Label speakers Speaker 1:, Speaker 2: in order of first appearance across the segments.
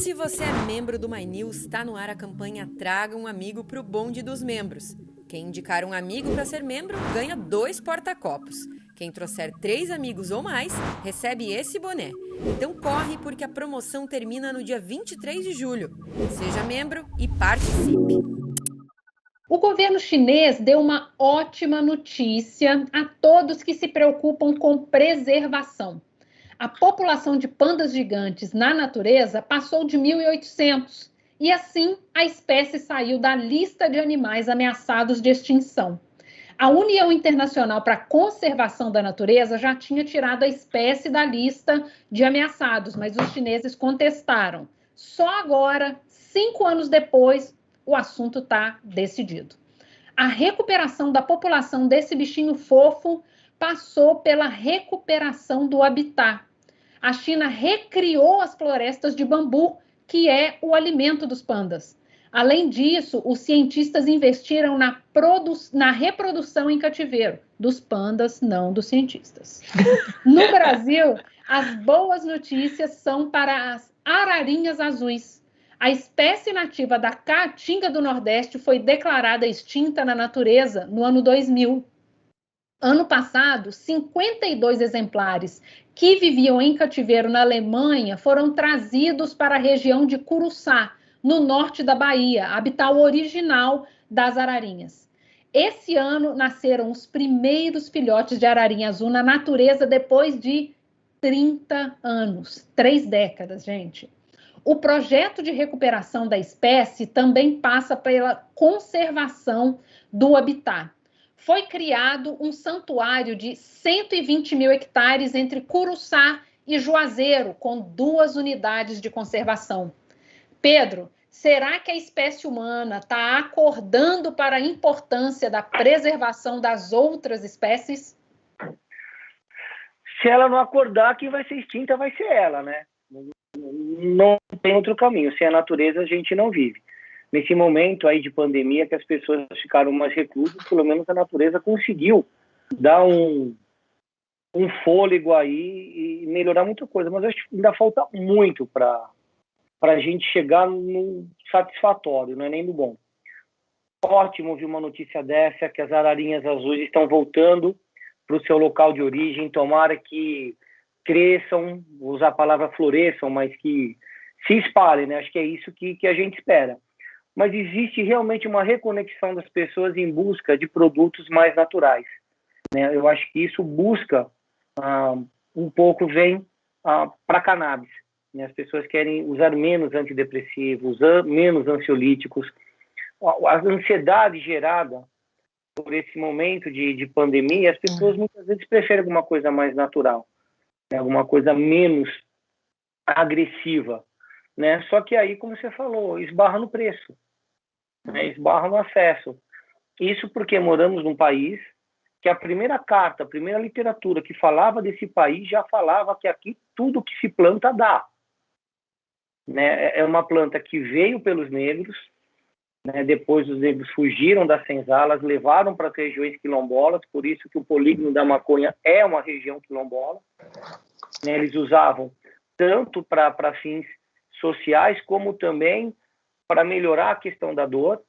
Speaker 1: Se você é membro do My News, está no ar a campanha Traga um Amigo para o Bonde dos Membros. Quem indicar um amigo para ser membro ganha 2 porta-copos. Quem trouxer 3 amigos ou mais recebe esse boné. Então corre porque a promoção termina no dia 23 de julho. Seja membro e participe.
Speaker 2: O governo chinês deu uma ótima notícia a todos que se preocupam com preservação. A população de pandas gigantes na natureza passou de 1.800 e assim a espécie saiu da lista de animais ameaçados de extinção. A União Internacional para a Conservação da Natureza já tinha tirado a espécie da lista de ameaçados, mas os chineses contestaram. Só agora, 5 anos depois, o assunto está decidido. A recuperação da população desse bichinho fofo passou pela recuperação do habitat. A China recriou as florestas de bambu, que é o alimento dos pandas. Além disso, os cientistas investiram na reprodução em cativeiro dos pandas, não dos cientistas. No Brasil, as boas notícias são para as ararinhas azuis. A espécie nativa da Caatinga do Nordeste foi declarada extinta na natureza no ano 2000. Ano passado, 52 exemplares que viviam em cativeiro na Alemanha foram trazidos para a região de Curuçá, no norte da Bahia, habitat original das ararinhas. Esse ano nasceram os primeiros filhotes de ararinha azul na natureza depois de 30 anos, 3 décadas, gente. O projeto de recuperação da espécie também passa pela conservação do habitat. Foi criado um santuário de 120 mil hectares entre Curuçá e Juazeiro, com 2 unidades de conservação. Pedro, será que a espécie humana está acordando para a importância da preservação das outras espécies?
Speaker 3: Se ela não acordar, quem vai ser extinta vai ser ela, né? Não tem outro caminho. Sem a natureza, a gente não vive. Nesse momento aí de pandemia, que as pessoas ficaram mais reclusas, pelo menos a natureza conseguiu dar um fôlego aí e melhorar muita coisa. Mas eu acho que ainda falta muito para a gente chegar no satisfatório, não é nem no bom. Ótimo ouvir uma notícia dessa, que as ararinhas azuis estão voltando para o seu local de origem. Tomara que cresçam, vou usar a palavra floresçam, mas que se espalhem, né? Acho que é isso que a gente espera. Mas existe realmente uma reconexão das pessoas em busca de produtos mais naturais, né? Eu acho que isso busca, um pouco vem para a cannabis, né? As pessoas querem usar menos antidepressivos, usar menos ansiolíticos. A ansiedade gerada por esse momento de pandemia, as pessoas muitas vezes preferem alguma coisa mais natural, né? Alguma coisa menos agressiva, né? Só que aí, como você falou, esbarra no preço, né? Esbarra no acesso. Isso porque moramos num país que a primeira carta, a primeira literatura que falava desse país já falava que aqui tudo que se planta dá, né? É uma planta que veio pelos negros, né? Depois os negros fugiram das senzalas, levaram para as regiões quilombolas, por isso que o polígono da maconha é uma região quilombola, né? Eles usavam tanto para fins sociais, como também para melhorar a questão da dor.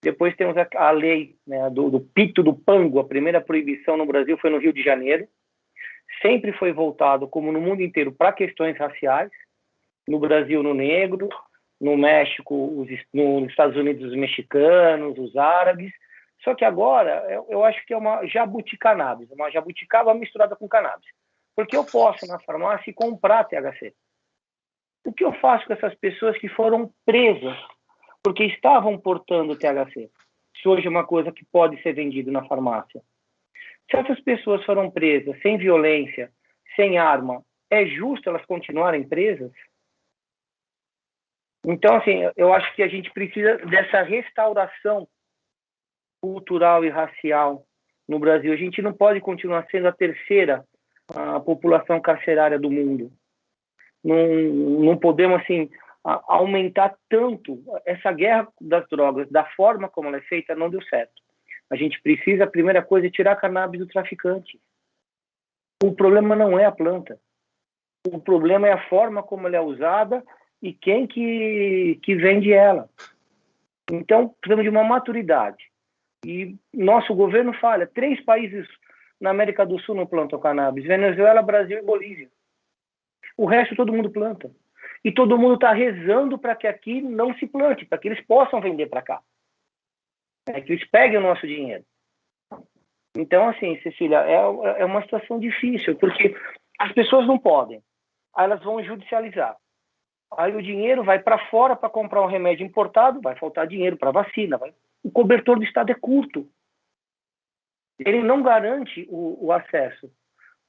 Speaker 3: Depois temos a lei, né, do pito do pango. A primeira proibição no Brasil foi no Rio de Janeiro. Sempre foi voltado, como no mundo inteiro, para questões raciais. No Brasil, no negro. No México, nos Estados Unidos, os mexicanos, os árabes. Só que agora, eu acho que é uma jabuticannabis, uma jabuticaba misturada com cannabis. Porque eu posso, na farmácia, comprar THC. O que eu faço com essas pessoas que foram presas porque estavam portando THC? Se hoje é uma coisa que pode ser vendido na farmácia. Se essas pessoas foram presas sem violência, sem arma, é justo elas continuarem presas? Então, assim, eu acho que a gente precisa dessa restauração cultural e racial no Brasil. A gente não pode continuar sendo a terceira população carcerária do mundo. Não podemos, assim, aumentar tanto. Essa guerra das drogas, da forma como ela é feita, não deu certo. A gente precisa, a primeira coisa, é tirar a cannabis do traficante. O problema não é a planta. O problema é a forma como ela é usada e quem que vende ela. Então, precisamos de uma maturidade. E nosso governo falha. 3 países na América do Sul não plantam cannabis: Venezuela, Brasil e Bolívia. O resto todo mundo planta. E todo mundo está rezando para que aqui não se plante, para que eles possam vender para cá. Que eles peguem o nosso dinheiro. Então, assim, Cecília, é uma situação difícil, porque as pessoas não podem. Aí elas vão judicializar. Aí o dinheiro vai para fora para comprar um remédio importado, vai faltar dinheiro para vacina. O cobertor do Estado é curto. Ele não garante o acesso.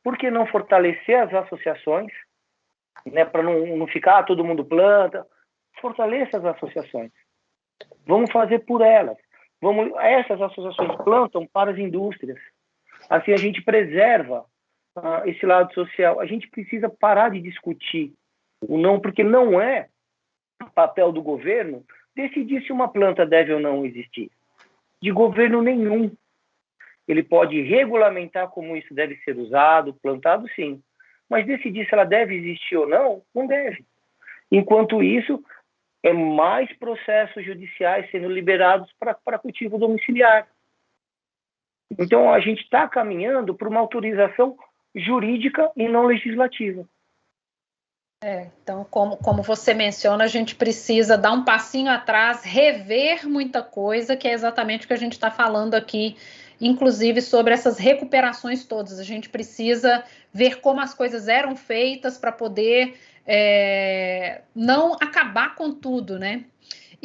Speaker 3: Por que não fortalecer as associações, né, para não ficar todo mundo planta? Fortaleça as associações. Vamos fazer por elas. Essas associações plantam para as indústrias. Assim a gente preserva esse lado social. A gente precisa parar de discutir o não, porque não é papel do governo decidir se uma planta deve ou não existir. De governo nenhum. Ele pode regulamentar como isso deve ser usado, plantado, sim. Mas decidir se ela deve existir ou não, não deve. Enquanto isso, é mais processos judiciais sendo liberados para cultivo domiciliar. Então, a gente está caminhando para uma autorização jurídica e não legislativa.
Speaker 2: Então, como você menciona, a gente precisa dar um passinho atrás, rever muita coisa, que é exatamente o que a gente está falando aqui, inclusive sobre essas recuperações todas. A gente precisa ver como as coisas eram feitas para poder não acabar com tudo, né?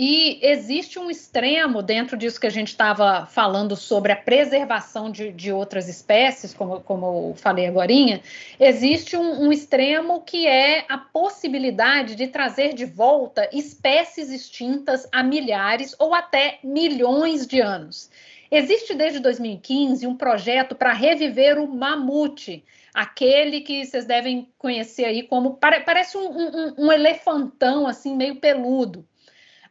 Speaker 2: E existe um extremo dentro disso que a gente estava falando sobre a preservação de outras espécies, como eu falei agorinha. Existe um extremo que é a possibilidade de trazer de volta espécies extintas há milhares ou até milhões de anos. Existe desde 2015 um projeto para reviver o mamute, aquele que vocês devem conhecer aí como parece um elefantão assim meio peludo.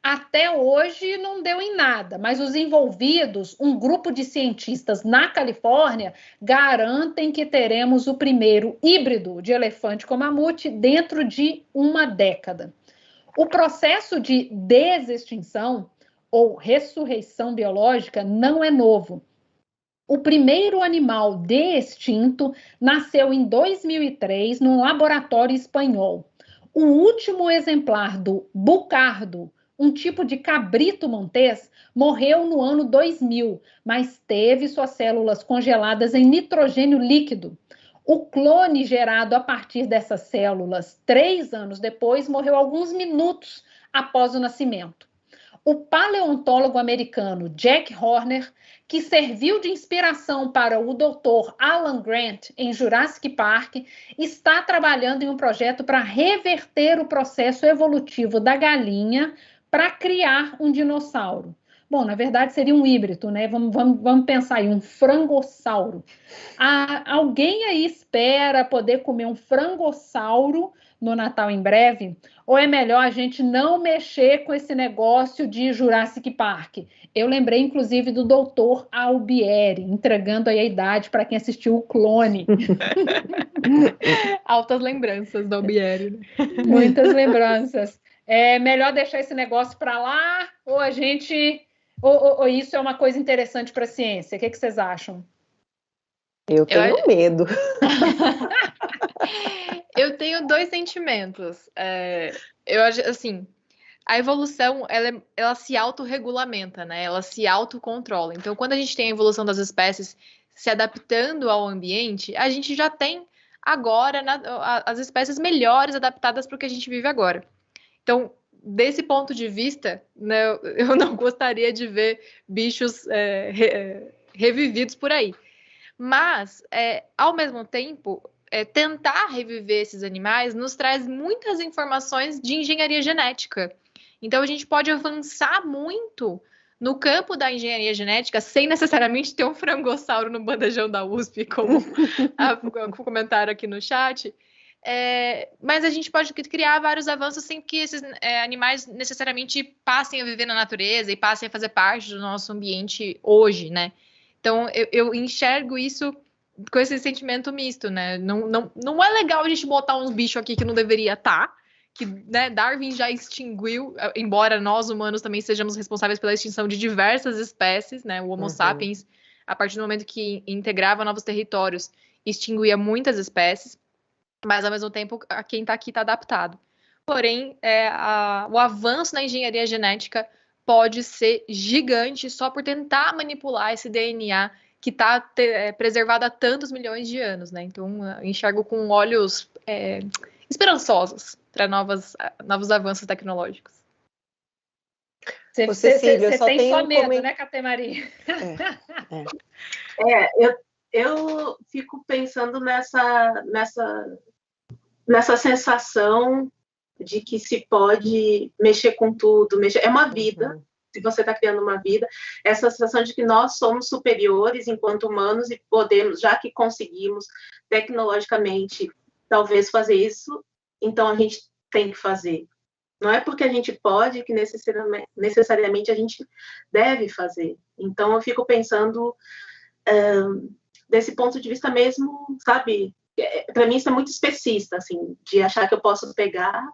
Speaker 2: Até hoje não deu em nada, mas os envolvidos, um grupo de cientistas na Califórnia, garantem que teremos o primeiro híbrido de elefante com mamute dentro de uma década. O processo de desextinção ou ressurreição biológica não é novo. O primeiro animal de extinto nasceu em 2003 num laboratório espanhol. O último exemplar do bucardo, um tipo de cabrito montês, morreu no ano 2000, mas teve suas células congeladas em nitrogênio líquido. O clone gerado a partir dessas células 3 anos depois morreu alguns minutos após o nascimento. O paleontólogo americano Jack Horner, que serviu de inspiração para o Dr. Alan Grant em Jurassic Park, está trabalhando em um projeto para reverter o processo evolutivo da galinha para criar um dinossauro. Bom, na verdade seria um híbrido, né? Vamos pensar aí, um frangossauro. Alguém aí espera poder comer um frangossauro no Natal em breve? Ou é melhor a gente não mexer com esse negócio de Jurassic Park? Eu lembrei, inclusive, do Dr. Albieri, entregando aí a idade para quem assistiu o Clone.
Speaker 4: Altas lembranças do Albieri. Né?
Speaker 2: Muitas lembranças. É melhor deixar esse negócio para lá ou a gente... Ou isso é uma coisa interessante para a ciência? O que vocês acham?
Speaker 5: Eu tenho medo.
Speaker 4: Eu tenho 2 sentimentos. Eu acho assim, a evolução ela se autorregulamenta, né? Ela se autocontrola. Então, quando a gente tem a evolução das espécies se adaptando ao ambiente, a gente já tem agora as espécies melhores adaptadas para o que a gente vive agora. Então, desse ponto de vista, né, eu não gostaria de ver bichos revividos por aí. Mas, ao mesmo tempo, tentar reviver esses animais nos traz muitas informações de engenharia genética. Então, a gente pode avançar muito no campo da engenharia genética sem necessariamente ter um frangossauro no bandejão da USP, como o comentário aqui no chat. Mas a gente pode criar vários avanços sem que esses animais necessariamente passem a viver na natureza e passem a fazer parte do nosso ambiente hoje, né? Então, eu enxergo isso com esse sentimento misto, né? Não é legal a gente botar uns bichos aqui que não deveria estar, que, né, Darwin já extinguiu, embora nós humanos também sejamos responsáveis pela extinção de diversas espécies, né? O Homo sapiens, a partir do momento que integrava novos territórios, extinguia muitas espécies, mas ao mesmo tempo quem está aqui está adaptado. Porém, o avanço na engenharia genética pode ser gigante só por tentar manipular esse DNA que está preservado há tantos milhões de anos, né? Então, enxergo com olhos esperançosos para novos avanços tecnológicos.
Speaker 2: Você tem só medo, né, Catemari?
Speaker 6: Eu fico pensando nessa sensação de que se pode mexer com tudo, é uma vida. Se você está criando uma vida, essa sensação de que nós somos superiores enquanto humanos e podemos, já que conseguimos tecnologicamente talvez fazer isso, então a gente tem que fazer. Não é porque a gente pode que necessariamente a gente deve fazer. Então eu fico pensando desse ponto de vista mesmo, sabe? Para mim isso é muito especista, assim, de achar que eu posso pegar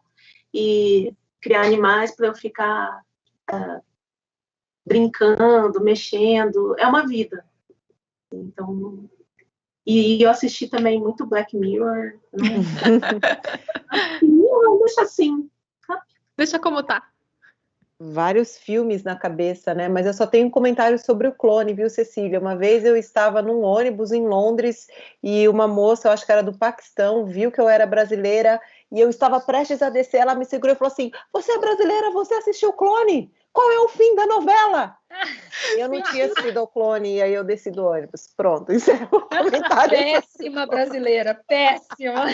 Speaker 6: e criar animais para eu ficar brincando, mexendo, é uma vida. Então, e eu assisti também muito Black Mirror. Deixa assim.
Speaker 4: Deixa como tá.
Speaker 5: Vários filmes na cabeça, né? Mas eu só tenho um comentário sobre o clone, viu, Cecília? Uma vez eu estava num ônibus em Londres e uma moça, eu acho que era do Paquistão, viu que eu era brasileira e eu estava prestes a descer, ela me segurou e falou assim: você é brasileira, você assistiu o Clone? Qual é o fim da novela? Eu não tinha assistido ao Clone e aí eu desci do ônibus. Pronto, isso é o comentário.
Speaker 2: Péssima brasileira, péssima.